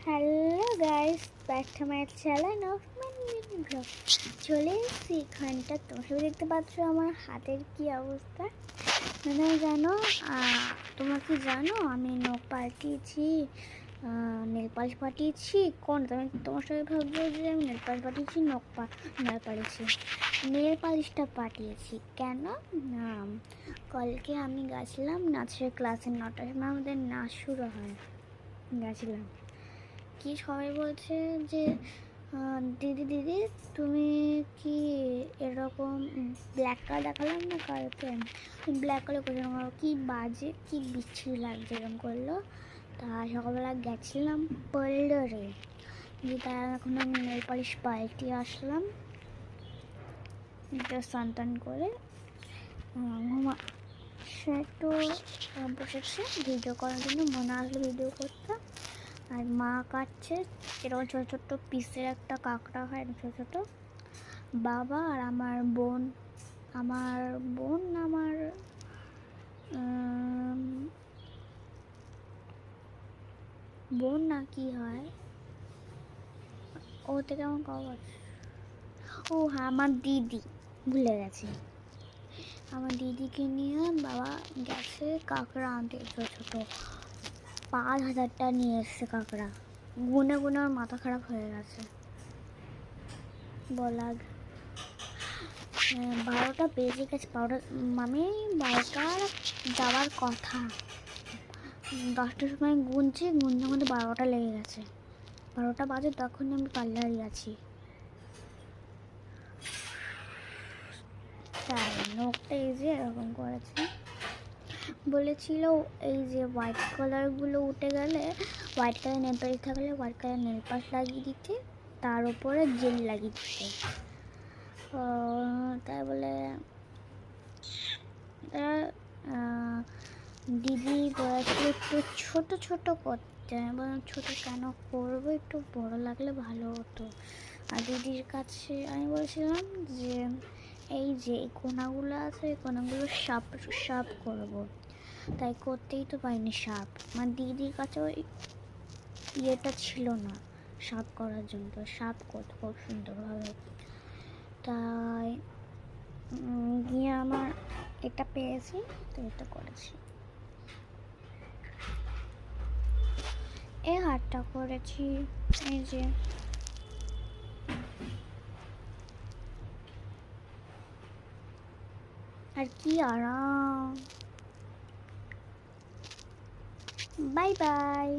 Hello guys, back to my channel of mini blog. চলে এসেছি এখানটা। তোমরা দেখতে পাচ্ছ আমার হাতের কি অবস্থা। মানে জানো, তোমরা কি জানো আমি নখ পাল্টিয়েছি, নেল পালিশ পাঠিয়েছি। কোন তোমার সবাই ভাবছো যে আমি নেল পালিশ পাঠিয়েছি, নেল পালিশি নেল পালিশটা পাঠিয়েছি কেন না, কালকে আমি গেছিলাম নাচের ক্লাসে। 9টার সময় আমাদের নাচ শুরু হয়। গেছিলাম কি সবাই বলছে যে দিদি দিদি তুমি কি এরকম ব্ল্যাক কালার দেখালাম না কালকে, ব্ল্যাক কালার করে কি বাজে, কি বিচ্ছিরি লাগছে এরকম করলো। তা সকালবেলা গেছিলাম পার্লারে যে, তার এখন আমি নেল পালিশ পাল্টিয়ে আসলাম স্নান করে। সে একটু বসেছে ভিডিও করার জন্য, মনে আসলো ভিডিও করতে। আর মা কাটছে এরকম ছোটো ছোটো পিসের একটা কাঁকড়া হয়, ছোটো ছোটো। বাবা আর আমার বোন আমার বোন না কি হয় ও থেকে আমার খবর। ও হ্যাঁ, আমার দিদি, ভুলে গেছি। আমার দিদিকে নিয়ে বাবা গেছে কাঁকড়া আনতে, ছোটো ছোটো 5,000টা নিয়ে এসছে কাঁকড়া। গুনে গুনে আমার মাথা খারাপ হয়ে গেছে। বলার 12টা বেজে গেছে। আমি 12টার যাওয়ার কথা, 10টার সময় গুনছি, গুনতে গুনতে 12টা লেগে গেছে। 12টা বাজে তখন আমি পার্লারে আছি। তাই নখটা এই যে এরকম করেছে। বলেছিল এই যে হোয়াইট কালারগুলো উঠে গেলে, হোয়াইট কালার নেল পালিশ থাকলে হোয়াইট কালার নেল পালিশ লাগিয়ে দিতে, তার উপরে জেল লাগিয়ে দিতে। তাই বলে দিদি বলেছিল একটু ছোটো ছোটো করতে। আমি বললাম ছোটো কেন করবো, একটু বড় লাগলে ভালো হতো। আর দিদির কাছে আমি বলছিলাম যে এই যে এই কোনাগুলো আছে, এই কোনাগুলো সাপ করবো, তাই করতেই তো পারিনি সাপ। মানে দিদির কাছে ওই ইয়েটা ছিল না সাপ করার জন্য, তো সাপ করতে খুব সুন্দরভাবে। তাই গিয়ে আমার এটা পেয়েছি, তো এটা করেছি। এই হাতটা করেছি, এই যে আর কি আরাম। Bye bye.